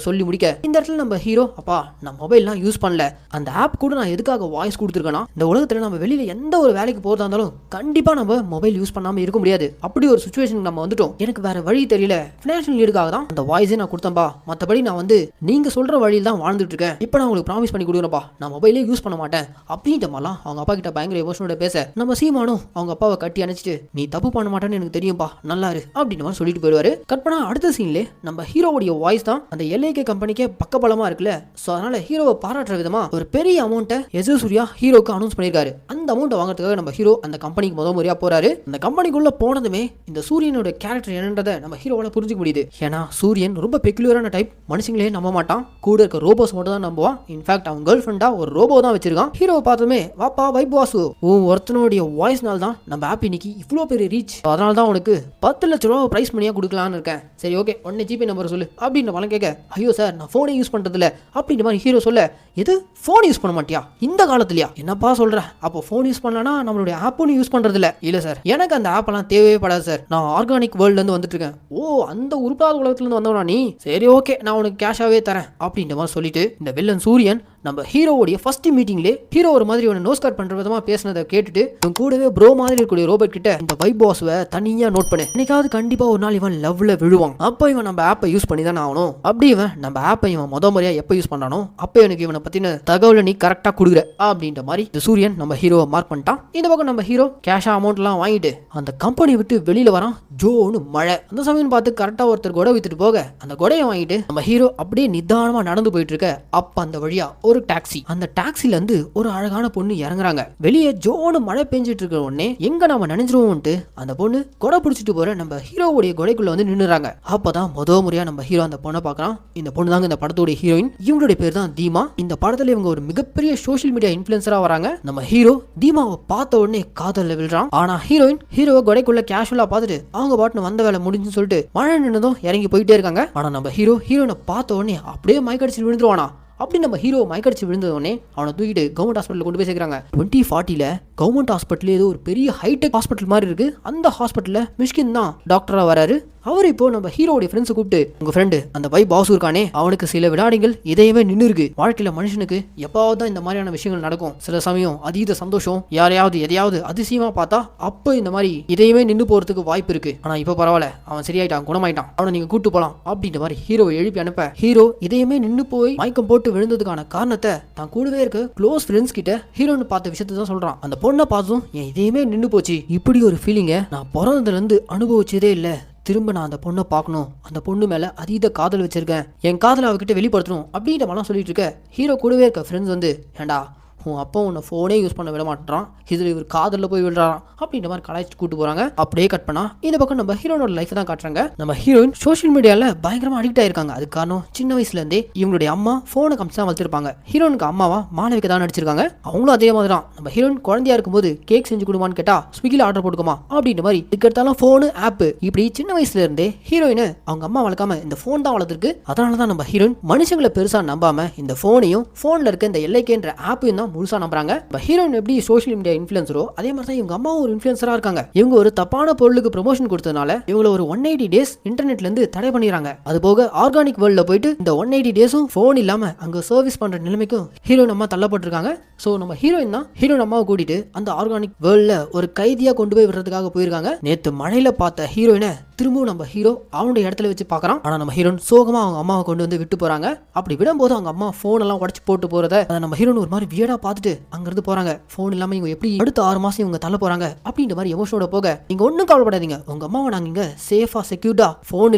சொல்லி முடிக்க இந்த இடத்துல நம்ம ஹீரோ அப்பா நான் மொபைல்லாம் யூஸ் பண்ணல, அந்த ஆப் கூட நான் எதுக்காக வாய்ஸ் கொடுத்துருக்கேன்னா இந்த உலகத்துல நம்ம வெளியில எந்த ஒரு வேலைக்கு போறதா இருந்தாலும் கண்டிப்பா நம்ம மொபைல் யூஸ் பண்ணாம இருக்க முடியாது. அப்படி ஒரு சுச்சுவேஷன் நம்ம வந்துட்டோம், எனக்கு வேற வழி தெரியல, பினான்சியல் நீடுக்காக தான் அந்த வாய்ஸே நான் கொடுத்தேன்பா, மற்றபடி நான் நீங்க சொல்ற வழியில் தான் வாழ்ந்துட்டு இருக்கேன், இப்போ நான் உங்களுக்கு ப்ராமிஸ் பண்ணி கொடுக்குறேன்ப்பா நான் மொபைலே யூஸ் பண்ண மாட்டேன் அப்படின்ற மாதிரிலாம் அவங்க அப்பா கிட்ட பயங்கர எமோஷனோட பேச நம்ம சீமானும் அவங்க அப்பாவை கட்டி அணைச்சிட்டு நீ தப்பு பண்ண மாட்டேன்னு எனக்கு தெரியும்பா நல்லா இரு அப்படின்ற மாதிரி சொல்லிட்டு போயிடுவாரு. கட் பண்ணா அடுத்த சீன்ல நம்ம ஹீரோவுடைய வாய்ஸ் தான் அந்த எல்ஏகே கம்பெனிக்கே பக்கபலமா இருக்குல்ல, ஸோ அதனால ஹீரோவை பாராட்டுற விதமா ஒரு பெரிய அமௌண்ட்டை சூர்யா ஹீரோக்கு அனௌன்ஸ் பண்ணியிருக்காரு. அந்த அமௌண்ட்டை வாங்குறதுக்காக நம்ம ஹீரோ அந்த கம்பெனிக்கு முறையா போறாரு. அந்த கம்பெனிக்குள்ள போனதுமே இந்த சூரியனோட கேரக்டர் என்னன்றதை நம்ம ஹீரோவால புரிஞ்சுக்க முடியுது. ஏன்னா சூரியன் ரொம்ப பெக்குலரான டைப், மனுஷங்களே நம்ப மாட்டான், கூட இருக்க ரோபோஸ் மட்டும் தான் நம்புவான். இன்ஃபேக்ட் அவன் கேர்ள் ஃப்ரெண்டா ஒரு ரோபோ தான் வச்சிருக்கான். ஹீரோவை பார்த்ததுமே வாப்பா வைப் வாசு ஒருத்தனுடைய வாய்ஸ்னால தான் நம்ம ஆப் இன்னைக்கு இவ்வளோ பெரிய ரீச், அதனால தான் உனக்கு 10 லட்ச ரூபா பிரைஸ் மணியா கொடுக்கலான்னு இருக்கேன். சரி ஓகே உடனே ஜிபே நம்பர் சொல்லு அப்படின்ற பழம் கேட்க ஐயோ சார் நான் ஃபோனே யூஸ் பண்றதில்ல அப்படின்ற மாதிரி ஹீரோ சொல்ல எது ஃபோன் யூஸ் பண்ண மாட்டியா இந்த காலத்துலயா என்னப்பா சொல்ற, அப்போ ஃபோன் யூஸ் பண்ணலன்னா நம்மளுடைய ஆப்பும் யூஸ் பண்றதில்ல. இல்ல சார் எனக்கு அந்த ஆப்பெல்லாம் தேவையே படாது சார், நான் ஆர்கானிக் வேர்ல்ட்ல இருந்து வந்துட்டு இருக்கேன். ஓ அந்த உருப்படாத உலகத்துல இருந்து வந்தவனா நீ, சரி ஓகே நான் உனக்கு கேஷாவே தரேன் அப்படின்ற மாதிரி சொல்லிட்டு இந்த வில்லன் சூரியன் நம்ம ஹீரோவுடைய ஃபர்ஸ்ட் மீட்டிங்லே ஹீரோ ஒரு மாதிரி ஒரு நோஸ் கட் பண்ற விதமா பேசினதை கேட்டுட்டு இவன் கூடவே ப்ரோ மாதிரி இருக்கக்கூடிய ரோபோட் கிட்ட இந்த வைப் பாஸ்வை தனியா நோட் பண்ணு, இன்னைக்காவது கண்டிப்பா ஒரு நாள் இவன் லவ்ல விழுவான், அப்போ இவன் நம்ம ஆப்பை யூஸ் பண்ணி தான் ஆகணும், அப்படி இவன் நம்ம ஆப்பை இவன் முறையா எப்போ யூஸ் பண்ணானோ அப்போ எனக்கு இவனை பத்தின தகவலை நீ கரெக்டா கொடுக்குற அப்படின்ற மாதிரி இந்த சூரியன் நம்ம ஹீரோவை மார்க் பண்ணிட்டான். இந்த பக்கம் நம்ம ஹீரோ கேஷா அமௌண்ட் எல்லாம் வாங்கிட்டு அந்த கம்பெனி விட்டு வெளியில வரான். ஜோனு மழை, அந்த சமயம் பார்த்து கரெக்டா ஒருத்தர் கொடை வித்துட்டு போக அந்த கொடையை வாங்கிட்டு நம்ம ஹீரோ அப்படியே நிதானமா நடந்து போயிட்டு இருக்க அப்ப அந்த வழியா ஒரு டாக்ஸி, அந்த டாக்ஸில இருந்து ஒரு அழகான பொண்ணு இறங்குறாங்க. வெளியே ஜோனு மழை பெஞ்சிட்டு இருக்க உடனே எங்க நம்ம நினைஞ்சிருவோம்ட்டு அந்த பொண்ணு கொடை பிடிச்சிட்டு போற நம்ம ஹீரோவுடைய கொடைக்குள்ள நின்னுறாங்க. அப்பதான் முறையா நம்ம ஹீரோ அந்த பொண்ணை பார்க்கறான். இந்த பொண்ணு தாங்க இந்த படத்தோட ஹீரோயின், இவங்களுடைய பேர் தான் தீமா. இந்த படத்துல இவங்க ஒரு மிகப்பெரிய சோஷியல் மீடியா இன்ஃபுளுசரா வராங்க. நம்ம ஹீரோ தீமாவை பார்த்த உடனே காதல்ல விழுறான். ஆனா ஹீரோயின் ஹீரோவை கொடைக்குள்ள கேஷுவலா பார்த்துட்டு அவங்க பாட்டுன்னு வந்த வேலை முடிஞ்சுன்னு சொல்லிட்டு மழை நின்னதும் இறங்கி போயிட்டே இருக்காங்க. ஆனா நம்ம ஹீரோயினை பார்த்த உடனே அப்படியே மயக்கடிச்சு விழுந்துருவானா. அப்படி நம்ம ஹீரோ மயக்கடிச்சு விழுந்தோடனே அவனை தூக்கிட்டு கவர்மெண்ட் ஹாஸ்பிட்டல் கொண்டு போய் சேர்க்கிறாங்க. 2040 கவர்மெண்ட் ஹாஸ்பிட்டல் ஏதோ ஒரு பெரிய ஹைடெக் ஹாஸ்பிட்டல் மாதிரி இருக்கு. அந்த ஹாஸ்பிட்டல்ல மிஷ்கின் தான் டாக்டரா வராரு. அவர் இப்போ நம்ம ஹீரோடைய ஃப்ரெண்ட்ஸை கூப்பிட்டு உங்க ஃப்ரெண்டு அந்த வைப் பாஸ் இருக்கானே அவனுக்கு சில வினாடிகள் இதயமே நின்று இருக்கு. வாழ்க்கையில மனுஷனுக்கு எப்பாவது தான் இந்த மாதிரியான விஷயங்கள் நடக்கும். சில சமயம் அதீத சந்தோஷம் யாரையாவது எதையாவது அதிசயமா பார்த்தா அப்போ இந்த மாதிரி இதயமே நின்று போறதுக்கு வாய்ப்பு இருக்கு. ஆனா இப்போ பரவாயில்ல, அவன் சரியாயிட்டான், குணமாயிட்டான், அவனை நீங்க கூட்டு போலாம் அப்படின்ற மாதிரி ஹீரோவை எழுப்பி அனுப்ப ஹீரோ இதயமே நின்று போய் மயக்கம் போட்டு விழுந்ததுக்கான காரணத்தை தான் கூடவே இருக்க க்ளோஸ் ஃப்ரெண்ட்ஸ் கிட்ட ஹீரோன்னு பார்த்த விஷயத்தை தான் சொல்றான். அந்த பொண்ணை பார்த்ததும் என் இதயமே நின்று போச்சு, இப்படி ஒரு ஃபீலிங்கை நான் பிறந்ததுல இருந்து அனுபவிச்சதே இல்லை, திரும்ப நான் அந்த பொண்ணை பார்க்கணும், அந்த பொண்ணு மேல அதீத காதல் வச்சிருக்கேன், என் காதலை அவகிட்ட வெளிப்படுத்தணும் அப்படின்ற மாதிரிலாம் சொல்லிட்டு இருக்க ஹீரோ கூடவே இருக்க ஃப்ரெண்ட்ஸ் ஏண்டா உன் அப்பா உன்னை ஃபோனே யூஸ் பண்ண விட மாட்டான், இதில் இவர் காதலில் போய் விடுறான் அப்படின்ற மாதிரி கலாய்ச்சி கூட்டு போகிறாங்க. அப்படியே கட் பண்ணா இந்த பக்கம் நம்ம ஹீரோனோட லைஃப் தான் காட்டுறாங்க. நம்ம ஹீரோயின் சோஷியல் மீடியாவில் பயங்கரமாக அடிக்ட் ஆயிருக்காங்க. அது காரணம் சின்ன வயசுலேருந்தே இவங்களுடைய அம்மா ஃபோனை காமிச்சு தான் வளர்த்துருப்பாங்க. ஹீரோனுக்கு அம்மாவா மாணவிக்கு தான் நடிச்சிருக்காங்க. அவங்களும் அதே மாதிரி தான். நம்ம ஹீரோயின் குழந்தையா இருக்கும்போது கேக் செஞ்சு கொடுமான்னு கேட்டால் ஸ்விக்கியில் ஆர்டர் போட்டுக்குமா அப்படின்ற மாதிரி இதுக்கெடுத்தாலும் ஃபோனு ஆப்பு இப்படி சின்ன வயசுல இருந்தே ஹீரோயின் அவங்க அம்மா வளர்க்காம இந்த ஃபோன் தான் வளர்த்துருக்கு. அதனால தான் நம்ம ஹீரோயின் மனுஷங்களை பெருசாக நம்பாம இந்த ஃபோனையும் ஃபோனில் இருக்க இந்த எல்ஐகேன்ற ஆப்பையும் தான் முழுசா நம்புறாங்க. ஹீரோயின் எப்படி சோஷியல் மீடியா இன்ஃப்ளூயன்சரோ அதே மாதிரி தான் இவங்க அம்மா ஒரு இன்ஃப்ளூயன்சரா இருக்காங்க. இவங்க ஒரு தப்பான பொருளுக்கு ப்ரமோஷன் கொடுத்ததுனால இவங்களை ஒரு 180 டேஸ் இன்டர்நெட்ல இருந்து தடை பண்ணிடுறாங்க. அது போக ஆர்கானிக் வேர்ல்ட்ல போயிட்டு இந்த 180 டேஸும் ஃபோன் இல்லாம அங்க சர்வீஸ் பண்ற நிலைமைக்கும் ஹீரோயின் அம்மா தள்ளப்பட்டிருக்காங்க. ஸோ நம்ம ஹீரோயின் தான் ஹீரோயின் அம்மாவை கூட்டிட்டு அந்த ஆர்கானிக் வேர்ல்ட்ல ஒரு கைதியா கொண்டு போய் விடுறதுக்காக போயிருக்காங்க. நேத்து மழையில பார்த்த ஹீரோயினை திரும்பவும் நம்ம ஹீரோ அவனுடைய இடத்துல வச்சு பார்க்கறான். ஆனா நம்ம ஹீரோயின் சோகமா அவங்க அம்மாவை கொண்டு விட்டு போறாங்க. அப்படி விடும்போது அவங்க அம்மா போன் எல்லாம் உடச்சு போட்டு போறத நம்ம ஹீரோயின் ஒரு மாதிரி வியடா பார்த்துட்டு அங்கிருந்து போறாங்க. போன் இல்லாம இவங்க எப்படி அடுத்த 6 மாசம் இவங்க தள்ள போறாங்க அப்படின்ற மாதிரி எமோஷனோட போக நீங்க ஒன்னும் கவலைப்படாதீங்க, உங்க அம்மாவை நாங்க இங்க சேஃபா செக்யூர்டா போன்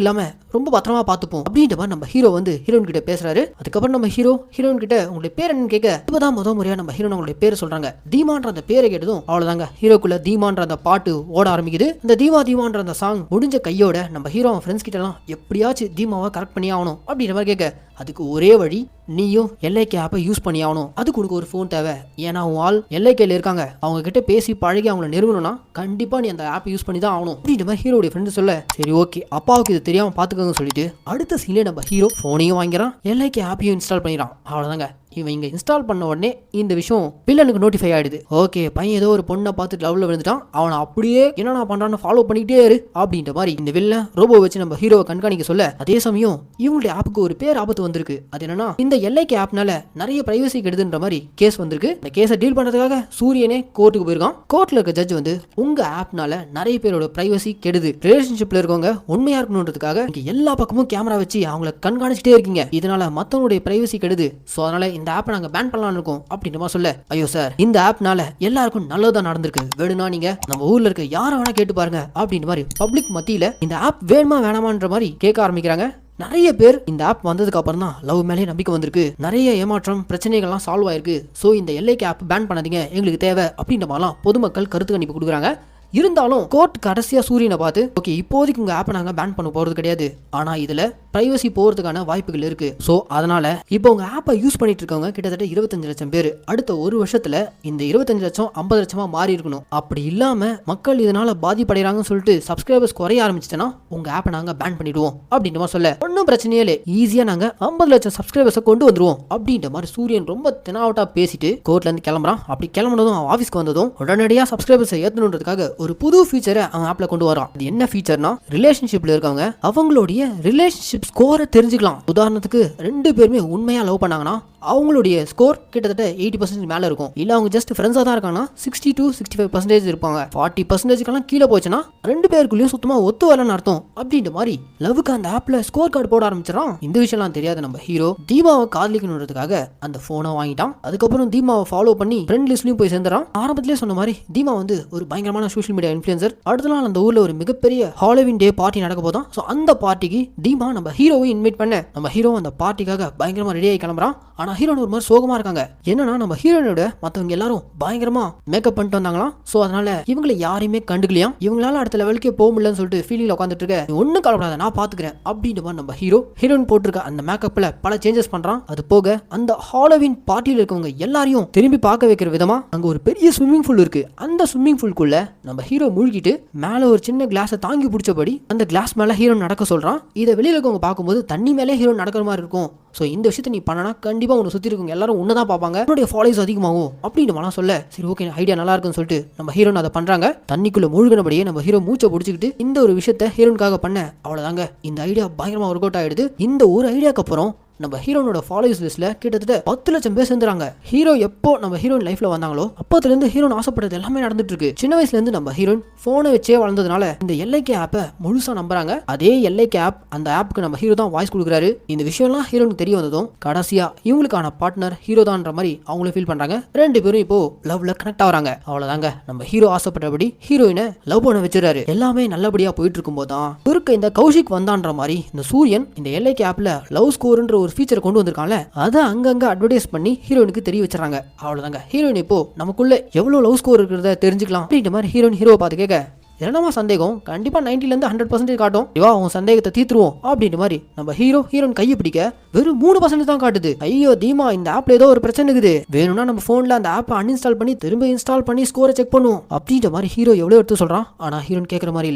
இல்லாம ரொம்ப பத்திரமா பார்த்துப்போம் அப்படின்ற மாதிரி நம்ம ஹீரோ ஹீரோயின் கிட்ட பேசுறாரு. அதுக்கப்புறம் நம்ம ஹீரோயின் கிட்ட உங்களுடைய பேர் என்னன்னு கேட்க இப்பதான் முறையா நம்ம ஹீரோயின் அவங்களுடைய பேரை சொல்றாங்க. தீமான்ற அந்த பேரை கேட்டதும் அவ்வளவுதாங்க ஹீரோக்குள்ள தீமான்ற அந்த பாட்டு ஓட ஆரம்பிக்குது. இந்த தீமான்ற அந்த சாங் முடிஞ்ச கையோட நம்ம ஹீரோ அவன் ஃப்ரெண்ட்ஸ் கிட்ட எல்லாம் எப்படியாச்சும் தீமாவை கரெக்ட் பண்ணி ஆகணும் அப்படின்ற மாதிரி கேட்க அதுக்கு ஒரே வழி நீயும் எல்ஐகே ஆப்பை யூஸ் பண்ணி ஆகணும், அதுக்கு உனக்கு ஒரு ஃபோன் தேவை, ஏன்னா உன் ஆள் எல்ஐகேல இருக்காங்க, அவங்க கிட்ட பேசி பழகி அவங்கள நெருங்கணும்னா கண்டிப்பா நீ அந்த ஆப்பை யூஸ் பண்ணி தான் ஆகணும் அப்படின்ற மாதிரி ஹீரோடைய ஃப்ரெண்டு சொல்ல சரி ஓகே அப்பாவுக்கு இது தெரியாம பாத்துக்கோங்க சொல்லிட்டு அடுத்த சீன்ல நம்ம ஹீரோ போனையும் வாங்கிறான், எல்ஐகே ஆப்பையும் இன்ஸ்டால் பண்ணிடுறான். அவ்வளவுதாங்க இவன் இங்க இன்ஸ்டால் பண்ண உடனே இந்த விஷயம் வில்லனுக்கு நோட்டிஃபை ஆயிடுது. ஓகே, பையன் ஏதோ ஒரு பொண்ணை பார்த்து லவ்ல விழுந்துட்டான், அவனை அப்படியே என்னென்ன பண்றான்னு ஃபாலோ பண்ணிக்கிட்டே இரு அப்படின்ற மாதிரி இந்த வில்லன் ரோபோ வச்சு நம்ம ஹீரோவை கண்காணிக்க சொல்ல, அதே சமயம் இவங்களுடைய ஆப்புக்கு ஒரு பேர் ஆபத்து வந்திருக்கு. அது என்னன்னா, இந்த எல்ஐகே ஆப்னால நிறைய பிரைவசி கெடுதுன்ற மாதிரி கேஸ் வந்திருக்கு. இந்த கேஸை டீல் பண்றதுக்காக சூரியனே கோர்ட்டுக்கு போயிருக்கான். கோர்ட்ல இருக்க ஜட்ஜ் வந்து உங்க ஆப்னால நிறைய பேரோட பிரைவசி கெடுது, ரிலேஷன்ஷிப்ல இருக்கவங்க உண்மையா இருக்கணும்ன்றதுக்காக எல்லா பக்கமும் கேமரா வச்சு அவங்கள கண்காணிச்சுட்டே இருக்கீங்க, இதனால மத்தவங்களுடைய பிரைவசி கெடுது, சோ அதனால இந்த ஆப்பை நாங்க பேன் பண்ணலாம்னு இருக்கோம் அப்படின்ற மாதிரி சொல்ல, ஐயோ சார், இந்த ஆப்னால எல்லாருக்கும் நல்லதா நடந்திருக்கு, வேணும்னா நீங்க நம்ம ஊர்ல இருக்க யாரை வேணா கேட்டு பாருங்க அப்படின்ற மாதிரி பப்ளிக் மத்தியில இந்த ஆப் வேணுமா வேணாமான்ற மாதிரி கேட்க ஆரம்பிக்கிறாங்க. நிறைய பேர் இந்த ஆப் வந்ததுக்கு அப்புறம் தான் லவ் மேலே நம்பிக்கை வந்திருக்கு, நிறைய ஏமாற்றம் பிரச்சனைகள்லாம் சால்வ் ஆயிருக்கு, ஸோ இந்த எல்ஐகே ஆப் பேன் பண்ணாதீங்க, எங்களுக்கு தேவை அப்படின்ற மாதிரிலாம் பொதுமக்கள் கருத்து கணிப்பு கொடுக்குறாங்க. இருந்தாலும் கோர்ட் கடைசியா சூரியனை பார்த்து, ஓகே இப்போதைக்கு உங்க ஆப்பை நாங்க பேன் பண்ண போறது கிடையாது, ஆனா இதுல பிரைவசி போறதுக்கான வாய்ப்புகள் இருக்கு, சோ அதனால இப்போ உங்க ஆப்பை யூஸ் பண்ணிட்டு இருக்கவங்க கிட்டத்தட்ட 25 லட்சம் பேர் அடுத்த ஒரு வருஷத்துல இந்த 25 லட்சம் 50 லட்சமா மாறி இருக்கணும். அப்படி இல்லாம மக்கள் இதனால பாதிப்படைறாங்கன்னு சொல்லிட்டு சப்ஸ்கிரைபர்ஸ் குறைய ஆரம்பிச்சுன்னா உங்க ஆப்பை நாங்க பேன் பண்ணிடுவோம் அப்படின்ற மாதிரி சொல்ல, ஒன்னும் பிரச்சனையே இல்லை, ஈஸியா நாங்க 50 லட்சம் சப்ஸ்கிரைபர்ஸை கொண்டு வந்துருவோம் அப்படின்ற மாதிரி சூரியன் ரொம்ப தெனாவட்டா பேசிட்டு கோர்ட்ல இருந்து கிளம்புறான். அப்படி கிளம்புனதும் அவன் ஆஃபீஸ்க்கு வந்ததும் உடனடியா சப்ஸ்கிரைபர்ஸை ஏற்றணுன்றதுக்காக ஒரு புது ஃபீச்சரை அவன் ஆப்ல கொண்டு வரான். அது என்ன ஃபீச்சர்னா, ரிலேஷன்ஷிப்ல இருக்கவங்க அவங்களுடைய ரிலேஷன்ஷிப் ஸ்கோரை தெரிஞ்சுக்கலாம். உதாரணத்துக்கு 2 பேருமே உண்மையா லவ் பண்ணாங்கன்னா அவங்களுடைய ஸ்கோர் கிட்டத்தட்ட 80% மேல இருக்கும். இல்ல அவங்க ஜஸ்ட் ஃப்ரெண்ட்ஸா தான் இருக்காங்கன்னா 60 to 65% இருப்பாங்க. 40% கீழே போச்சுன்னா 2 பேருக்குள்ளயும் சுத்தமா ஒத்து வரலன்னு அர்த்தம் அப்படின்ற மாதிரி லவ்வுக்கு அந்த ஆப்ல ஸ்கோர் கார்டு போட ஆரம்பிச்சிடறான். இந்த விஷயம்லாம் தெரியாத நம்ம ஹீரோ தீபாவை காதலிக்கணுன்றதுக்காக அந்த போனை வாங்கிட்டான். அதுக்கப்புறம் தீபாவை ஃபாலோ பண்ணி ஃப்ரெண்ட் லிஸ்ட்லயும் போய் சேர்ந்துறான். ஆரம்பத்திலே சொன்ன மாதிரி தீமா வந்து ஒரு பயங்கரமான சோஷியல் மீடியா இன்ஃப்ளூயன்சர். அடுத்த நாள் அந்த ஊர்ல ஒரு மிகப்பெரிய ஹாலோவின் டே பார்ட்டி நடக்க போதான். ஸோ அந்த பார்ட்டிக்கு தீமா நம்ம ஹீரோவை இன்வைட் பண்ண நம்ம ஹீரோ அந்த பார்ட்டிக்காக பயங்கரமா ரெடி ஆகி கிளம்புறான். ஆனா ஹீரோன் ஒரு மாதிரி சோகமா இருக்காங்க. என்னன்னா, நம்ம ஹீரோனோட மத்தவங்க எல்லாரும் பயங்கரமா மேக்கப் பண்ணிட்டு வந்தாங்களாம். சோ அதனால இவங்களை யாரையுமே கண்டுக்கலையாம். இவங்களால அடுத்த லெவலுக்கே போக முடியலன்னு சொல்லிட்டு ஃபீலிங்ல உட்காந்துட்டு இருக்க, ஒன்னும் கவலைப்படாத நான் பாத்துக்கிறேன் அப்படின்ற மாதிரி நம்ம ஹீரோயின் போட்டிருக்க அந்த மேக்கப்ல பல சேஞ்சஸ் பண்றான். அது போக அந்த ஹாலோவின் பார்ட்டியில் இருக்கவங்க எல்லாரையும் திரும்பி பார்க்க வைக்கிற விதமா அங்க ஒரு பெரிய ஸ்விம்மிங் பூல் இருக்கு. அந்த ஸ்விம்மிங் பூல்குள்ள நம்ம ஹீரோ மூழ்கிட்டு மேல ஒரு சின்ன கிளாஸை தாங்கி பிடிச்சபடி அந்த கிளாஸ் மேல ஹீரோ நடக்க சொல்றான். இதை வெளியில இருக்கவங்க பார்க்கும்போது தண்ணி மேலே ஹீரோ நடக்கிற மாதிரி இருக்கும். ஸோ இந்த விஷயத்தை நீ பண்ணனா கண்டிப்பா உன்னை சுற்றி இருக்கவங்க எல்லாரும் உன்னதான் பார்ப்பாங்க, உன்னுடைய ஃபாலோவர்ஸ் அதிகமாகும் அப்படின்னு மனம் சொல்ல, சரி ஓகே ஐடியா நல்லா இருக்குன்னு சொல்லிட்டு நம்ம ஹீரோன் அதை பண்றாங்க. தண்ணிக்குள்ள மூழ்கினபடியே நம்ம ஹீரோ மூச்சை பிடிச்சிக்கிட்டு இந்த ஒரு விஷயத்தை ஹீரோனுக்காக பண்ண, அவ்வளவுதாங்க இந்த ஐடியா பயங்கரமா ஒர்க் அவுட் ஆயிடுது. இந்த ஒரு ஐடியாக்கு அப்புறம் நம்ம ஹீரோனோட ஃபாலோவர்ஸ் லிஸ்ட்ல கிட்டத்தட்ட 10 லட்சம் பேர் சேர்ந்துறாங்க. ஹீரோ எப்போ நம்ம ஹீரோயின் லைஃப்ல வந்தாங்களோ அப்போதுல இருந்து ஹீரோன் ஆசைப்பட்டது எல்லாமே நடந்துட்டு இருக்கு. சின்ன வயசுல இருந்து நம்ம ஹீரோயின் போனை வச்சே வளர்ந்ததுனால இந்த எல்ஐகே ஆப்பை முழுசா நம்புறாங்க. அதே எல்ஐகே ஆப், அந்த ஆப்புக்கு நம்ம ஹீரோ தான் வாய்ஸ் கொடுக்குறாரு. இந்த விஷயம்லாம் ஹீரோனுக்கு தெரிய வந்ததும் கடைசியா இவங்களுக்கான பார்ட்னர் ஹீரோ தான்ற மாதிரி அவங்களும் ஃபீல் பண்றாங்க. 2 பேரும் இப்போ லவ்ல கனெக்ட் ஆகுறாங்க. அவ்வளவுதாங்க நம்ம ஹீரோ ஆசைப்பட்டபடி ஹீரோயினை லவ் பண்ண வச்சிருக்காரு. எல்லாமே நல்லபடியா போயிட்டு இருக்கும் போதுதான் குறுக்க இந்த கௌஷிக் வந்தான்ற மாதிரி இந்த சூரியன் இந்த எல்ஐகே ஆப்ல லவ் ஸ்கோர்ன்ற ஒரு ஃபீச்சர் கொண்டு வந்திருக்காங்க. அதை அங்கங்க அட்வர்டைஸ் பண்ணி ஹீரோனுக்கு தெரிய வச்சிடறாங்க. அவ்வளவுதாங்க ஹீரோயின் இப்போ நமக்குள்ள எவ்வளவு லவ் ஸ்கோர் இருக்கிறத தெரிஞ்சுக்கலாம் அப்படின்ற மாதிரி ஹீரோவை பார்த்து கேட்க, என்னமா சந்தேகம், கண்டிப்பா 90% 100% காட்டும், உன் சந்தேகத்தை தீர்த்துருவோம் அப்படின்ற மாதிரி நம்ம ஹீரோயின் கையை பிடிக்க வெறும் 3% தான் காட்டுது. ஐயோ தீமா, இந்த ஆப்ல ஏதோ ஒரு பிரச்சனை இருக்குது, வேணும்னா நம்ம போன்ல அந்த ஆப்பை அன்இன்ஸ்டால் பண்ணி திரும்ப இன்ஸ்டால் பண்ணி ஸ்கோரை செக் பண்ணுவோம் அப்படின்ற மாதிரி ஹீரோ எவ்வளவு எடுத்து சொல்றான். ஆனா ஹீரோயின் கேட்கற மாதிரி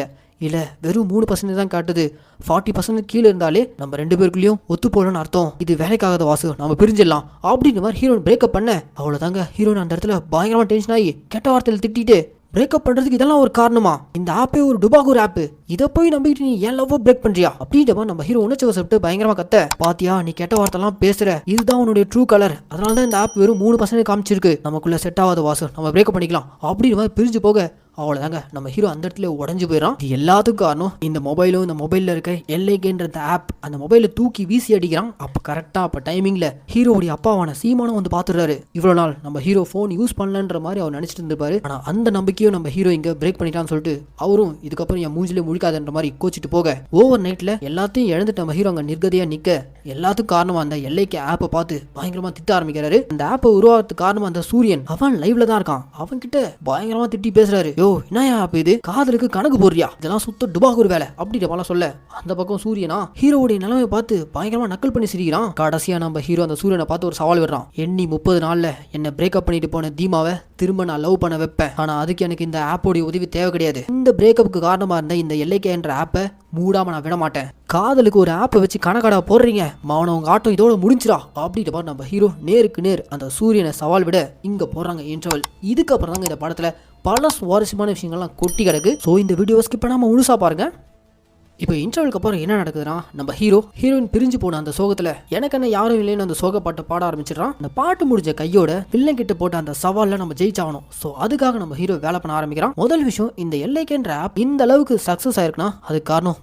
இல்ல வெறும் 3% தான் காட்டுது, 40% கீழே இருந்தாலே நம்ம 2 பேருக்குள்ளயும் ஒத்து போலன்னு அர்த்தம், இது வேலைக்காகாத வாசு, நம்ம பிரிஞ்சிடலாம் அப்படின்ற மாதிரி ஹீரோயின் பிரேக்கப் பண்ண, அவ்வளவுதாங்க ஹீரோயின் அந்த இடத்துல பயங்கரமா டென்ஷன் ஆகி கெட்ட வார்த்தையில திட்டிட்டு, பிரேக்கப் பண்றதுக்கு இதெல்லாம் ஒரு காரணமா, இந்த ஆப்பே ஒரு டுபாகூர் ஆப், இதை போய் நம்பிக்கிட்டு நீ ஏன் லவ் பிரேக் பண்றியா அப்படின்ற மாதிரி நம்ம ஹீரோ உணர்ச்சி வசப்பட்டு பயங்கரமா கத்த, பாத்தியா நீ கெட்ட வார்த்தைலாம் பேசுற, இதுதான் உன்னுடைய ட்ரூ கலர், அதனாலதான் இந்த ஆப் வெறும் 3% காமிச்சிருக்கு, நமக்குள்ள செட் ஆகாத வாசு, நம்ம பிரேக்கப் பண்ணிக்கலாம் அப்படின்ற மாதிரி பிரிஞ்சு போக, அவ்வளவுதாங்க நம்ம ஹீரோ அந்த இடத்துல உடஞ்சு போயிடறான். இது எல்லாத்துக்கும் காரணம் இந்த மொபைலும், இந்த மொபைல்ல இருக்க எல்ஐகேன்ற ஆப் அந்த மொபைலை தூக்கி வீசி அடிக்கிறான். அப்ப கரெக்டா அப்ப டைமிங்ல ஹீரோடைய அப்பாவான சீமானும் வந்து பாத்துறாரு. இவ்வளவு நாள் நம்ம ஹீரோ போன் யூஸ் பண்ணலன்ற மாதிரி அவர் நினைச்சிட்டு இருந்திருப்பாரு. ஆனா அந்த நம்பிக்கையும் நம்ம ஹீரோ இங்க பிரேக் பண்ணிட்டான்னு சொல்லிட்டு அவரும் இதுக்கப்புறம் என் மூஞ்சிலே முழிக்காதுன்ற மாதிரி கோச்சிட்டு போக, ஓவர் நைட்ல எல்லாத்தையும் இழந்துட்டு நம்ம ஹீரோ அங்க நிர்கதியா நிக்க, எல்லாத்துக்கும் காரணமா அந்த எல்ஐகே ஆப்பை பார்த்து பயங்கரமா திட்ட ஆரம்பிக்கிறாரு. அந்த ஆப்பை உருவாகிறதுக்கு காரணமா அந்த சூரியன், அவன் லைவ்ல தான் இருக்கான், அவன் கிட்ட பயங்கரமா திட்டி பேசுறாரு. என்னையா அப்ப இது, காதலுக்கு கணக்கு போடுறியா, இதெல்லாம் சுத்த டுபாகூர் வேலை அப்படின்ற மாதிரி சொல்ல, அந்த பக்கம் சூரியனா ஹீரோவுடைய நிலைமையை பார்த்து பயங்கரமா நக்கல் பண்ணி சிரிக்கிறான். கடைசியா நம்ம ஹீரோ அந்த சூரியனை பார்த்து ஒரு சவால் விடுறான். எண்ணி 30 நாள்ல என்ன பிரேக்கப் பண்ணிட்டு போன தீமாவை திரும்ப நான் லவ் பண்ண வைப்பேன், ஆனா அதுக்கு எனக்கு இந்த ஆப்போடைய உதவி தேவை கிடையாது. இந்த பிரேக்கப்புக்கு காரணமா இருந்த இந்த எல்ஐகே என்ற ஆப்பை மூடாம நான் விட மாட்டேன். காதலுக்கு ஒரு ஆப்பை வச்சு கணக்கடா போடுறீங்க, மவன உங்க ஆட்டம் இதோட முடிஞ்சிடா அப்படின்ற மாதிரி நம்ம ஹீரோ நேருக்கு நேர் அந்த சூரியனை சவால் விட இங்க போடுறாங்க இன்டர்வல். இதுக்கப்புறம் தாங்க இந்த படத்துல பல சுவாரஸ்யமான விஷயங்கள்லாம் கொட்டி கிடக்கு. ஸோ இந்த வீடியோ ஸ்கிப் பண்ணாம முழுசா பாருங்க. இப்போ இன்டர்வலுக்கு அப்புறம் என்ன நடக்குதுன்னா, நம்ம ஹீரோயின் பிரிஞ்சு போன அந்த சோகத்துல எனக்கு என்ன யாரும் இல்லைன்னு அந்த சோக பாட்டை பாட ஆரம்பிச்சிடறான். அந்த பாட்டு முடிஞ்ச கையோட வில்லன் கிட்ட போட்ட அந்த சவால்ல நம்ம ஜெயிச்சாகணும். ஸோ அதுக்காக நம்ம ஹீரோ வேலை பண்ண ஆரம்பிக்கிறான். முதல் விஷயம், இந்த எல்லைக்கேன்ற ஆப் இந்த அளவுக்கு சக்சஸ் ஆயிருக்குன்னா அதுக்கு காரணம்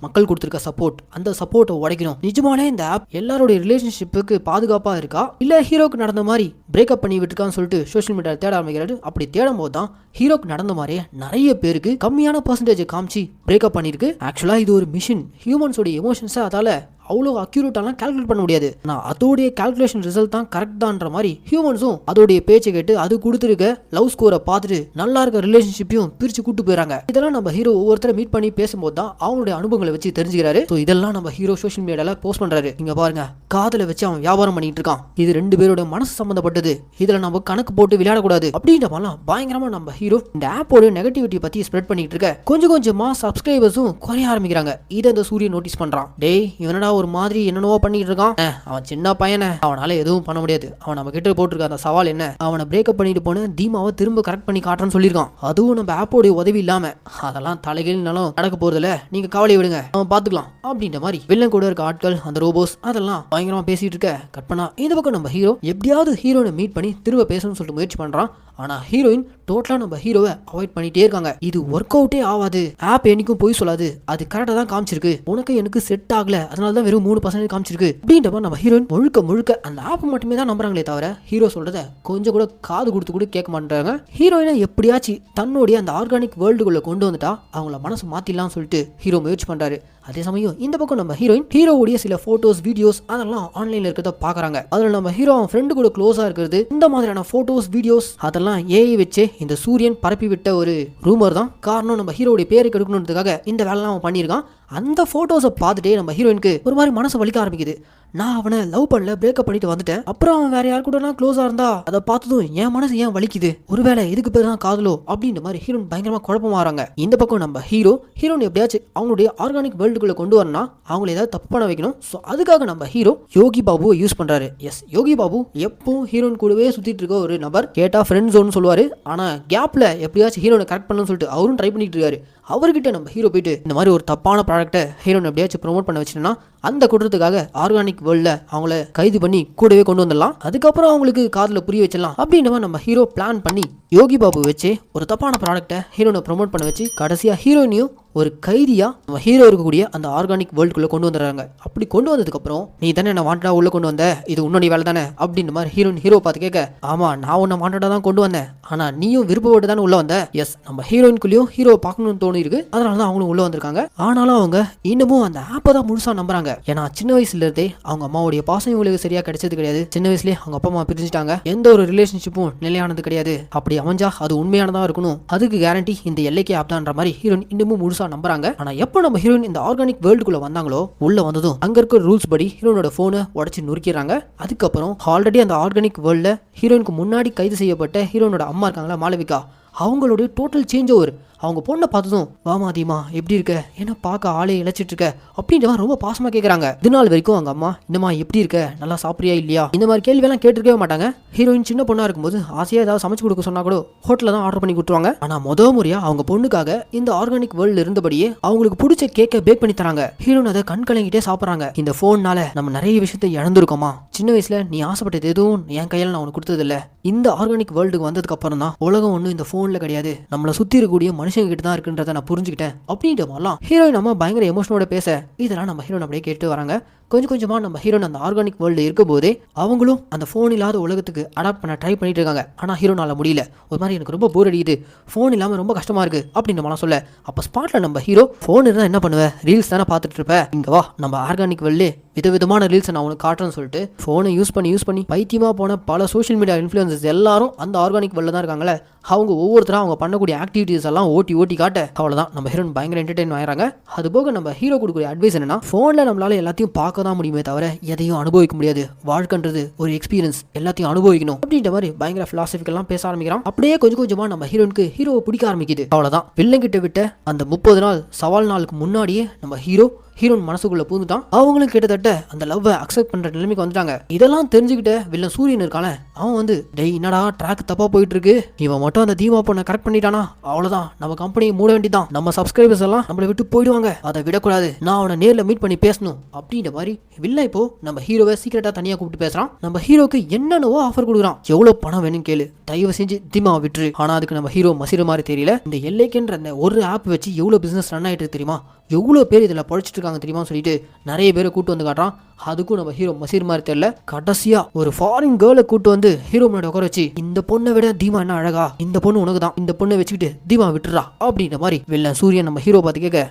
மக்கள் கொடுத்துருக்க சப்போர்ட். அந்த சப்போர்ட்டை உடைக்கணும். நிஜமாலே இந்த ஆப் எல்லாருடைய ரிலேஷன்ஷிப்புக்கு பாதுகாப்பா இருக்கா, இல்ல ஹீரோக்கு நடந்த மாதிரி பிரேக்அப் பண்ணி விட்டுருக்கான்னு சொல்லிட்டு சோஷியல் மீடியாவில் தேட ஆரம்பிக்கிறாரு. அப்படி தேடும் போது தான் ஹீரோக்கு நடந்த மாதிரியே நிறைய பேருக்கு கம்மியான பர்சன்டேஜ் காமிச்சு பிரேக்அப் பண்ணிருக்கு. ஆக்சுவலா இது ஒரு மிஷின். ஹியூமன்ஸோட எமோஷன்ஸை அதால அவ்வளோ அக்யூரேட்டாலாம் கால்குலேட் பண்ண முடியாது. ஆனால் அதோடைய கால்குலேஷன் ரிசல்ட் தான் கரெக்ட் தான்ற மாதிரி ஹியூமன்ஸும் அதோடைய பேச்சை கேட்டு அது கொடுத்துருக்க லவ் ஸ்கோரை பார்த்துட்டு நல்லா இருக்க ரிலேஷன்ஷிப்பையும் பிரித்து கூட்டு போயிறாங்க. இதெல்லாம் நம்ம ஹீரோ ஒவ்வொருத்தரை மீட் பண்ணி பேசும்போது தான் அவங்களுடைய அனுபவங்களை வச்சு தெரிஞ்சுக்கிறாரு. ஸோ இதெல்லாம் நம்ம ஹீரோ சோஷியல் மீடியால போஸ்ட் பண்றாரு. இங்க பாருங்க, காதலை வச்சு அவன் வியாபாரம் பண்ணிட்டு இருக்கான், இது 2 பேரோட மனசு சம்பந்தப்பட்டது, இதுல நம்ம கணக்கு போட்டு விளையாடக்கூடாது அப்படின்ற மாதிரிலாம் பயங்கரமா நம்ம ஹீரோ இந்த ஆப்போட நெகட்டிவிட்டி பத்தி ஸ்ப்ரெட் பண்ணிட்டு இருக்க கொஞ்சம் கொஞ்சமா சப்ஸ்கிரைபர்ஸும் குறைய ஆரம்பிக்கிறாங்க. இதை அந்த சூரியன் நோட்டீஸ் பண்றான். டேய் இவனடா ஒரு மாதிரி என்னென்னவோ பண்ணிட்டு இருக்கான், அவன் சின்ன பையனை, அவனால எதுவும் பண்ண முடியாது, அவன் நம்ம கிட்ட போட்டிருக்க அந்த சவால் என்ன, அவனை பிரேக்கப் பண்ணிட்டு போன தீமாவை திரும்ப கரெக்ட் பண்ணி காட்டுறான்னு சொல்லியிருக்கான். அதுவும் நம்ம ஆப்போடைய உதவி இல்லாம. அதெல்லாம் தலைகீழ்னாலும் நடக்க போறதில்ல, நீங்க கவலை விடுங்க, அவன் பாத்துக்கலாம் அப்படின்ற மாதிரி வில்லன் கூட இருக்க ஆட்கள், அந்த ரோபோஸ் அதெல்லாம் பயங்கரமா பேசிட்டு இருக்க கட் பண்ணா இந்த பக்கம் நம்ம ஹீரோ எப்படியாவது ஹீரோனை மீட் பண்ணி திரும்ப பேசணும்னு சொல்லிட்டு முயற்சி பண்றான். ஆனா ஹீரோயின் டோட்டலா நம்ம ஹீரோவை அவாய்ட் பண்ணிட்டே இருக்காங்க. இது ஒர்க் அவுட்டே ஆகாது, ஆப் என்னைக்கும் போய் சொல்லாது, அது கரெக்டா தான் காமிச்சிருக்கு, உனக்கு எனக்கு செட் ஆகல, அதனால தான் வெறும் 3% காமிச்சிருக்கு அப்படின்ற மாதிரி நம்ம ஹீரோயின் முழுக்க அந்த ஆப் மட்டுமே தான் நம்புறாங்களே தவிர ஹீரோ சொல்றத கொஞ்சம் கூட காது கொடுத்து கூட கேட்க மாட்டாங்க. ஹீரோயினை எப்படியாச்சும் தன்னுடைய அந்த ஆர்கானிக் வேர்ல்டுக்குள்ள கொண்டு வந்துட்டா அவங்கள மனசு மாத்திடலாம்னு சொல்லிட்டு ஹீரோ முயற்சி பண்றாரு. அதே சமயம் இந்த பக்கம் நம்ம ஹீரோவுடைய சில போட்டோஸ் வீடியோஸ் அதெல்லாம் ஆன்லைன்ல இருக்கிறத பாக்குறாங்க. அதுல நம்ம ஹீரோ அவன் ஃப்ரெண்டு கூட க்ளோஸா இருக்கிறது, இந்த மாதிரியான போட்டோஸ் வீடியோஸ் அதெல்லாம் ஏஐ வச்சு இந்த சூரியன் பரப்பி விட்ட ஒரு ரூமர் தான் காரணம். நம்ம ஹீரோடைய பேரை கெடுக்கணுன்றதுக்காக இந்த வேலைலாம் அவன் பண்ணியிருக்கான். அந்த போட்டோஸை பார்த்துட்டே நம்ம ஹீரோயினுக்கு ஒரு மாதிரி மனசு வலிக்க ஆரம்பிக்குது. நான் அவனை லவ் பண்ணல, பிரேக்கப் பண்ணிட்டு வந்துட்டேன், அப்புறம் அவன் வேற யாரு கூட க்ளோஸா இருந்தா அதை பார்த்ததும் என் மனசு ஏன் வலிக்குது, ஒருவேளை இதுக்கு பேர் தான் காதலோ அப்படின்ற மாதிரி ஹீரோயின் பயங்கரமா குழப்பமாறாங்க. இந்த பக்கம் நம்ம ஹீரோயின் எப்படியாச்சும் அவங்களுடைய ஆர்கானிக் வேர்ல்டுக்குள்ள கொண்டு வரனா அவங்களை ஏதாவது தப்பு பண்ண வைக்கணும். ஸோ அதுக்காக நம்ம ஹீரோ யோகி பாபுவை யூஸ் பண்றாரு. எஸ், யோகி பாபு எப்பவும் ஹீரோயின் கூடவே சுத்திட்டு இருக்க ஒரு நபர். கேட்டா ஃப்ரெண்ட் ஜோன் சொல்லுவாரு, ஆனா கேப்ல எப்படியாச்சும் ஹீரோனை கரெக்ட் பண்ணணும்னு சொல்லிட்டு அவரும் ட்ரை பண்ணிட்டு இருக்காரு. அவர்கிட்ட நம்ம ஹீரோ போயிட்டு இந்த மாதிரி ஒரு தப்பான ப்ராடக்ட்டை ஹீரோன் எப்படியாச்சும் ப்ரொமோட் பண்ண வச்சுன்னா அந்த குற்றத்துக்காக ஆர்கானிக் வேர்ல்ட்ல அவங்கள கைது பண்ணி கூடவே கொண்டு வந்துடலாம், அதுக்கப்புறம் அவங்களுக்கு காதுல புரிய வச்சிடலாம் அப்படின்ற நம்ம ஹீரோ பிளான் பண்ணி யோகி பாபு வச்சு ஒரு தப்பான ப்ராடக்ட்டை ஹீரோனை ப்ரொமோட் பண்ண வச்சு கடைசியா ஹீரோயினையும் ஒரு கைதியா நம்ம ஹீரோ இருக்கக்கூடிய அந்த ஆர்கானிக் வேர்ல்டுக்குள்ள கொண்டு வந்துடுறாங்க. அப்படி கொண்டு வந்ததுக்கு அப்புறம் நீ தானே என்ன வாண்டடா உள்ள கொண்டு வந்த, இது உன்னுடைய வேலை தானே அப்படின்ற மாதிரி ஹீரோ பார்த்து கேட்க, ஆமா நான் உன்னை வாண்டடா தான் கொண்டு வந்தேன், ஆனா நீயும் விருப்பப்பட்டு தானே உள்ள வந்த. எஸ், நம்ம ஹீரோயின்குள்ளேயும் ஹீரோ பார்க்கணும்னு தோணி இருக்கு, அதனால தான் அவங்களும் உள்ள வந்திருக்காங்க. ஆனாலும் அவங்க இன்னமும் அந்த ஆப்பை தான் முழுசா நம்புறாங்க. ஏன்னா சின்ன வயசுல இருந்தே அவங்க அம்மாவுடைய பாசம் இவங்களுக்கு சரியா கிடைச்சது கிடையாது. சின்ன வயசுலேயே அவங்க அப்பா அம்மா பிரிஞ்சுட்டாங்க, எந்த ஒரு ரிலேஷன்ஷிப்பும் நிலையானது கிடையாது. அப்படி அமைஞ்சா அது உண்மையானதா இருக்கணும், அதுக்கு கேரண்டி இந்த எல்லைக்கே ஆப் தான்ற மாதிரி ஹீரோயின் இன்னமும் முழுசா நம்புறாங்க. ஆனா எப்போ நம்ம ஹீரோயின் இந்த ஆர்கானிக் வேர்ல்டுக்குள்ள வந்தாங்களோ, உள்ள வந்ததும் அங்க இருக்க ரூல்ஸ் படி ஹீரோனோட போனை உடைச்சு நொறுக்கிறாங்க. அதுக்கப்புறம் ஆல்ரெடி அந்த ஆர்கானிக் வேர்ல்ட்ல ஹீரோயினுக்கு முன்னாடி கைது செய்யப்பட்ட ஹீரோனோட அம்மா இருக்காங்களா மாளவிகா, அவங்களுடைய டோட்டல் சேஞ்ச் ஓவர். அவங்க பொண்ணை பார்த்ததும் வாமா தீமா எப்படி இருக்க, என்ன பார்க்க ஆளே இழைச்சிட்டு இருக்க அப்படின்ற ரொம்ப பாசமா கேட்கறாங்க. இது நாள் வரைக்கும் அவங்க அம்மா என்னமா எப்படி இருக்க, நல்லா சாப்பிட்றியா இல்லையா, இந்த மாதிரி கேள்வியெல்லாம் கேட்டிருக்கவே மாட்டாங்க. ஹீரோயின் சின்ன பொண்ணா இருக்கும்போது ஆசையா ஏதாவது சமைச்சு கொடுக்க சொன்னா கூட ஹோட்டல்ல தான் ஆர்டர் பண்ணி கொடுத்துருவாங்க. ஆனா முறையா அவங்க பொண்ணுக்காக இந்த ஆர்கானிக் வேர்ல்ட்ல இருந்தபடியே அவங்களுக்கு பிடிச்ச கேக்கை பேக் பண்ணி தராங்க. ஹீரோயின் அதை கண் கலங்கிட்டே சாப்பிட்றாங்க. இந்த போன்னால நம்ம நிறைய விஷயத்தை இழந்திருக்கோமா, சின்ன வயசுல நீ ஆசைப்பட்டது எதுவும் என் கையில நான் உனக்கு கொடுத்தது இல்ல, இந்த ஆர்கானிக் வேர்ல்டுக்கு வந்ததுக்கு அப்புறம் தான் உலகம் ஒன்றும் இந்த போன்ல கிடையாது, நம்மளை சுத்தி இருக்கக்கூடிய மனுஷங்க கிட்ட தான் இருக்குன்றத நான் புரிஞ்சுக்கிட்டேன் அப்படின்ற மாதிரிலாம் ஹீரோயின் அம்மா பயங்கர எமோஷனோட பேச இதெல்லாம் நம்ம ஹீரோயின் அப்படியே கேட்டு வராங்க. கொஞ்சம் கொஞ்சமா நம்ம ஹீரோன் அந்த ஆர்கானிக் வேர்ல்டு இருக்கும் போதே அவங்களும் அந்த போன் இல்லாத உலகத்துக்கு அடாப்ட் பண்ண ட்ரை பண்ணிட்டு இருக்காங்க. ஆனா ஹீரோனால முடியல, ஒரு மாதிரி எனக்கு ரொம்ப போர் அடிக்குது, போன் இல்லாம ரொம்ப கஷ்டமா இருக்கு அப்படின்னு நம்மளாம் சொல்ல, அப்ப ஸ்பாட்ல நம்ம ஹீரோ போன் இருந்தா என்ன பண்ணுவேன், ரீல்ஸ் தானே பார்த்துட்டு இருப்ப, இங்க வா நம்ம ஆர்கானிக் வேர்ல்டு விதவிதமான ரீல்ஸ் நான் உனக்கு காட்டுறேன்னு சொல்லிட்டு போனை யூஸ் பண்ணி பைத்தியமா போன பல சோஷியல் மீடியா இன்ஃப்ளூயன்சர்ஸ் எல்லாரும் அந்த ஆர்கானிக் வேர்ல்ட்ல தான் இருக்காங்களே, அவங்க ஒவ்வொருத்தரும் அவங்க பண்ணக்கூடிய ஆக்டிவிட்டீஸ் எல்லாம் ஓட்டி காட்ட அவ்வளவுதான் நம்ம ஹீரோன் பயங்கர என்டர்டெயின் ஆகிறாங்க. அது போக நம்ம ஹீரோ கொடுக்கக்கூடிய அட்வைஸ் என்னன்னா, போன்ல நம்மளால எல்லாத்தையும் பார்க்க பார்க்க தான் முடியுமே தவிர எதையும் அனுபவிக்க முடியாது. வாழ்க்கைன்றது ஒரு எக்ஸ்பீரியன்ஸ், எல்லாத்தையும் அனுபவிக்கணும் அப்படின்ற மாதிரி பயங்கர பிலாசபிக்கெல்லாம் பேச ஆரம்பிக்கிறான். அப்படியே கொஞ்சம் கொஞ்சமா நம்ம ஹீரோனுக்கு ஹீரோவை பிடிக்க ஆரம்பிக்குது. அவ்வளவுதான், வில்லன் கிட்ட விட்ட அந்த 30 நாள் சவால் நாளுக்கு முன்னாடியே நம்ம ஹீரோன் மனசுக்குள்ள பூந்துட்டான். அவங்களும் கிட்டத்தட்ட அந்த லவ்வை அக்செப்ட் பண்ற நிலைமைக்கு வந்துட்டாங்க. இதெல்லாம் தெரிஞ்சுக்கிட்ட வில்லன் சூரியன் இருக்கான, அவன் வந்து டேய் என்னடா ட்ராக் தப்பா போயிட்டு இருக்கு, இவன் மட்டும் அந்த தீமா பொண்ணை கரெக்ட் பண்ணிட்டானா அவ்வளவுதான், நம்ம கம்பெனியை மூட வேண்டியதான், நம்ம சப்ஸ்கிரைபர்ஸ் எல்லாம் நம்மளை விட்டு போயிடுவாங்க, அதை விடக்கூடாது, நான் அவனை நேர்ல மீட் பண்ணி பேசணும் அப்படின்ற மாதிரி வில்லன் இப்போ நம்ம ஹீரோவை சீக்கிரட்டா தனியா கூப்பிட்டு பேசுறான். நம்ம ஹீரோக்கு என்னென்னவோ ஆஃபர் கொடுக்குறான். எவ்வளவு பணம் வேணும்னு கேளு, தயவு செஞ்சு தீமாவை விட்டுரு. ஆனா அதுக்கு நம்ம ஹீரோ மசிற மாதிரி தெரியல. இந்த எல்லைக்குன்ற அந்த ஒரு ஆப் வச்சு எவ்வளவு பிசினஸ் ரன் ஆயிட்டு தெரியுமா, எவ்வளோ பேர் இதில் பழிச்சிட்டு இருக்காங்க தெரியுமான்னு சொல்லிட்டு நிறைய பேரை கூட்டு வந்து காட்டுறான். அதுக்கும் நம்ம ஹீரோ மசீர் மாதிரி தெரியல. கடைசியா ஒரு ஃபாரின் கேர்ளை கூட்டு வந்து ஹீரோ முன்னாடி உட்கார வச்சு, இந்த பொண்ணை விட தீமா என்ன அழகா, இந்த பொண்ணு உனக்கு தான், இந்த பொண்ணை வச்சுக்கிட்டு தீமா விட்டுறா அப்படின்ற மாதிரி வில்லன் சூரியன் நம்ம ஹீரோ பார்த்து கேட்க,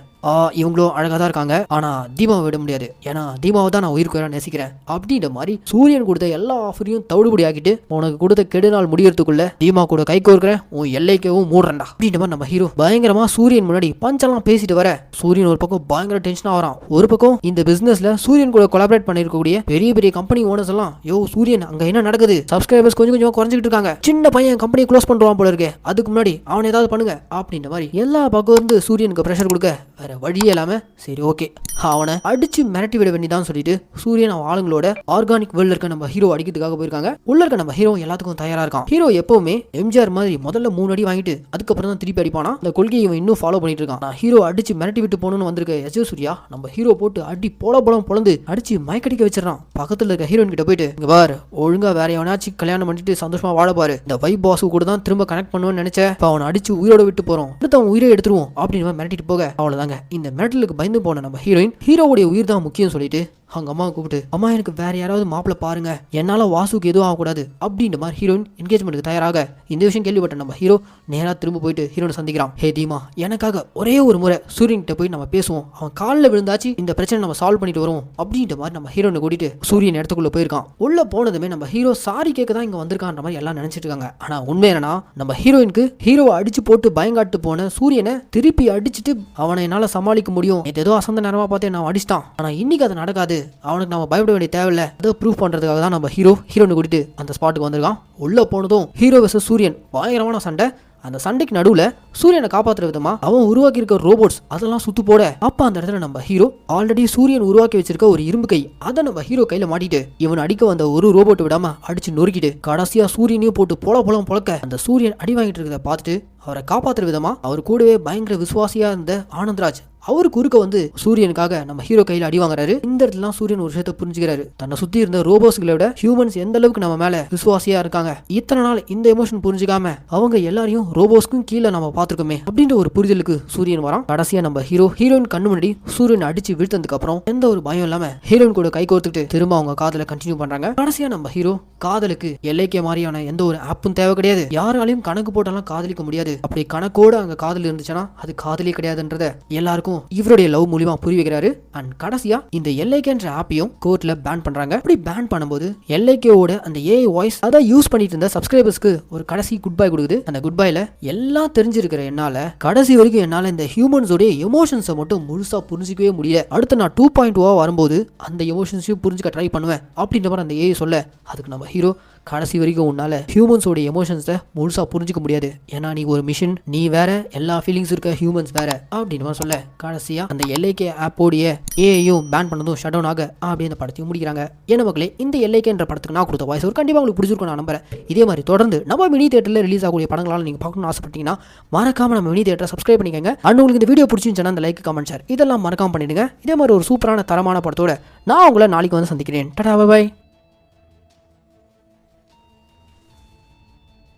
இவங்களும் அழகா தான் இருக்காங்க, ஆனா தீமாவை விட முடியாது, ஏன்னா தீமாவை தான் நான் உயிருக்கு நேசிக்கிறேன் அப்படின்ற மாதிரி சூரியன் கொடுத்த எல்லா ஆஃபரையும் தவிடுபடி ஆக்கிட்டு, உனக்கு கொடுத்த கெடுநாள் முடியறதுக்குள்ள தீமா கூட கை கோர்க்கிறேன், உன் எல்லைக்கவும் மூடுறா அப்படின்ற மாதிரி நம்ம ஹீரோ பயங்கரமா சூரியன் முன்னாடி பஞ்செல்லாம் பேசிட்டு வர, சூரியன் ஒரு பக்கம் பயங்கர டென்ஷனா வரான். ஒரு பக்கம் இந்த பிசினஸ்ல சூரியன் கூட கொலாபரேட் பண்ணிருக்கக்கூடிய பெரிய பெரிய கம்பெனி ஓனர்ஸ் எல்லாம், யோ சூரியன் அங்க என்ன நடக்குது, சப்ஸ்கிரைபர்ஸ் கொஞ்சம் கொஞ்சமா குறைஞ்சிட்டு இருக்காங்க, சின்ன பையன் கம்பெனி க்ளோஸ் பண்றான் போல இருக்கு, அதுக்கு முன்னாடி அவன் ஏதாவது பண்ணுங்க அப்படின்ற மாதிரி எல்லா பக்கம் இருந்து சூரியனுக்கு பிரஷர் கொடுக்க, வேற வழியே இல்லாம சரி ஓகே அவனை அடிச்சு மிரட்டி விட வேண்டிதான் சொல்லிட்டு சூரியன் அவன் ஆளுங்களோட ஆர்கானிக் வேர்ல்ட்ல இருக்க நம்ம ஹீரோ அடிக்கிறதுக்காக போயிருக்காங்க. உள்ள இருக்க நம்ம ஹீரோ எல்லாத்துக்கும் தயாரா இருக்கான். ஹீரோ எப்பவுமே எம்ஜிஆர் மாதிரி முதல்ல 3 அடி வாங்கிட்டு அதுக்கப்புறம் தான் திருப்பி அடிப்பானா. அந்த கொள்கையை இவன் இன்னும் ஃபாலோ பண்ணிட்டு இருக்கான். நான் ஹீரோ அடிச்சு மிரட்டி விட்டு போகணும்னு வந்திருக்க யஜசூரியா நம்ம ஹீரோ போட்டு அடி போலம் பொழந்து அடிச்சு மயக்கடிக்க வச்சிடறான். பக்கத்துல இருக்க ஹீரோயின் கிட்ட போயிட்டு, இங்க பாரு, ஒழுங்கா வேற எவனாச்சும் கல்யாணம் பண்ணிட்டு சந்தோஷமா வாழ பாரு, இந்த வைப் பாசு கூட தான் திரும்ப கனெக்ட் பண்ணுவேன்னு நினைச்சேன், அவனை அடிச்சு உயிரோட விட்டு போறோம், அடுத்து அவன் உயிரை எடுத்துருவோம் அப்படின்னு மிரட்டிட்டு போக, அவ்வளவுதாங்க இந்த மிரட்டலுக்கு பயந்து போன நம்ம ஹீரோவுடைய உயிர் தான் முக்கியம் சொல்லிட்டு அவங்க அம்மாவை கூப்பிட்டு, அம்மா எனக்கு வேற யாராவது மாப்பிள்ள பாருங்க, என்னால வாசுக்கு எதுவும் ஆகக்கூடாது அப்படின்ற மாதிரி ஹீரோயின் என்கேஜ்மெண்ட்டுக்கு தயாராக. இந்த விஷயம் கேள்விப்பட்ட நம்ம ஹீரோ நேரா திரும்ப போயிட்டு ஹீரோனை சந்திக்கிறான். ஹே தீமா, எனக்காக ஒரே ஒரு முறை சூரியன் கிட்ட போய் நம்ம பேசுவோம், அவன் காலில் விழுந்தாச்சு இந்த பிரச்சனை நம்ம சால்வ் பண்ணிட்டு வருவோம் அப்படின்ற மாதிரி நம்ம ஹீரோனை கூட்டிட்டு சூரியன் இடத்துக்குள்ள போயிருக்கான். உள்ள போனதுமே நம்ம ஹீரோ சாரி கேட்க தான் இங்க வந்திருக்கான்ற மாதிரி எல்லாம் நினைச்சிட்டு இருக்காங்க. ஆனா உண்மை என்னன்னா, நம்ம ஹீரோயினுக்கு ஹீரோவை அடிச்சு போட்டு பயங்காட்டு போன சூரியனை திருப்பி அடிச்சுட்டு அவனை என்னால சமாளிக்க முடியும், ஏதோ அசந்த நேரமா பார்த்து நான் அடிச்சிட்டான், ஆனா இன்னைக்கு அது நடக்காது, அவனுக்கு நம்ம பயப்பட வேண்டிய தேவையில்லை, அதை ப்ரூவ் பண்றதுக்காக தான் நம்ம ஹீரோனை கூட்டிட்டு அந்த ஸ்பாட்டுக்கு வந்திருக்கான். உள்ள போனதும் ஹீரோ வெர்சஸ் சூரியன் பயங்கரமான சண்டை. அந்த சண்டைக்கு நடுவுல சூரியனை காப்பாற்றுற விதமா அவன் உருவாக்கி இருக்க ரோபோட்ஸ் அதெல்லாம் சுத்து போட, அப்ப அந்த இடத்துல நம்ம ஹீரோ ஆல்ரெடி சூரியன் உருவாக்கி வச்சிருக்க ஒரு இரும்பு கை அதை நம்ம ஹீரோ கையில மாட்டிட்டு இவன் அடிக்க வந்த ஒரு ரோபோட் விடாம அடிச்சு நொறுக்கிட்டு கடைசியா சூரியனையும் போட்டு பொழக்க அந்த சூரியன் அடி வாங்கிட்டு இருக்கிறத பார்த்துட்டு அவரை காப்பாற்றுற விதமா அவர் கூடவே பயங்கர விசுவாசியா இருந்த ஆனந்த்ராஜ் அவரு குறுக்க வந்து சூரியனுக்காக நம்ம ஹீரோ கையில அடி வாங்குறாரு. இந்த இடத்துல சூரியன் ஒரு விஷயத்தை புரிஞ்சுக்கிறாரு, தன்னை சுத்தி இருந்த ரோபோஸ்களை விட ஹியூமன்ஸ் எந்த அளவுக்கு நம்ம மேல விசுவாசியா இருக்காங்க, இத்தனை நாள் இந்த எமோஷன் புரிஞ்சுக்காம அவங்க எல்லாரையும் ரோபோஸ்க்கும் கீழே நம்ம பார்த்திருக்கோமே அப்படின்ற ஒரு புரிதலுக்கு சூரியன் வரான். கடைசியா நம்ம ஹீரோயின் கண்ணு முன்னாடி சூரியன் அடிச்சு வீழ்த்ததுக்கு அப்புறம் எந்த ஒரு பயம் இல்லாம ஹீரோயின் கூட கை கோர்த்துட்டு திரும்ப அவங்க காதல கண்டினியூ பண்றாங்க. கடைசியா நம்ம ஹீரோ காதலுக்கு எல்லைக்கே மாதிரியான எந்த ஒரு ஆப்பும் தேவை கிடையாது, யாராலையும் கணக்கு போட்டாலும் காதலிக்க முடியாது, அப்படி கணக்கோட அங்க காதல் இருந்துச்சுன்னா அது காதலே கிடையாதுன்றத எல்லாருக்கும் இவருடைய லவ் மூலியமா புரிய வைக்கிறாரு. அண்ட் கடைசியா இந்த எல்லைக்கேன்ற ஆப்பையும் கோர்ட்ல பேன் பண்றாங்க. அப்படி பேன் பண்ணும்போது எல்லைக்கோட அந்த ஏஐ வாய்ஸ் அதை யூஸ் பண்ணிட்டு இருந்த சப்ஸ்கிரைபர்ஸ்க்கு ஒரு கடைசி குட் பை கொடுக்குது. அந்த குட் பைல எல்லாம் தெரிஞ்சிருக்கிற என்னால கடைசி வரைக்கும் என்னால இந்த ஹியூமன்ஸோட எமோஷன்ஸை மட்டும் முழுசா புரிஞ்சிக்கவே முடியல, அடுத்து நான் 2.0 வரும்போது அந்த எமோஷன்ஸையும் புரிஞ்சுக்க ட்ரை பண்ணுவேன் அப்படின்ற மாதிரி அந்த ஏஐ சொல்ல, அதுக்கு நம்ம ஹீரோ கடைசி வரைக்கும் உன்னால ஹியூமன்ஸோட எமோஷன்ஸை முழுசா புரிஞ்சுக்க முடியாது, ஏன்னா நீ ஒரு மிஷின், நீ வேற, எல்லா ஃபீலிங்ஸ் இருக்க ஹியூமன்ஸ் வேற அப்படின்னு சொல்ல, கடைசியா அந்த எல்லைக்கே ஆப்போடைய ஏஐயும் பேன் பண்ணதும் ஷட் டவுன் ஆக அப்படியே அந்த படத்தையும் முடிக்கிறாங்க. என்ன மக்களே, இந்த எல்லைக்கேன்ற படத்துக்கு நான் கொடுத்த வாய்ஸ் ஒரு கண்டிப்பா உங்களுக்கு பிடிச்சிருக்கும் நான் நம்புறேன். இதே மாதிரி தொடர்ந்து நம்ம மினி தியேட்டர்ல ரிலீஸ் ஆகக்கூடிய படங்களால நீங்க பார்க்கணும்னு ஆசைப்பட்டீங்கன்னா மறக்காம நம்ம மினி தியேட்டரை சப்ஸ்கிரைப் பண்ணிக்கங்க. அண்ட் உங்களுக்கு இந்த வீடியோ பிடிச்சிருந்துச்சுன்னா அந்த லைக், கமெண்ட், ஷேர் இதெல்லாம் மறக்காம பண்ணிடுங்க. இதே மாதிரி ஒரு சூப்பரான தரமான படத்தோட நான் உங்களை நாளைக்கு வந்து சந்திக்கிறேன். Tata, bye by.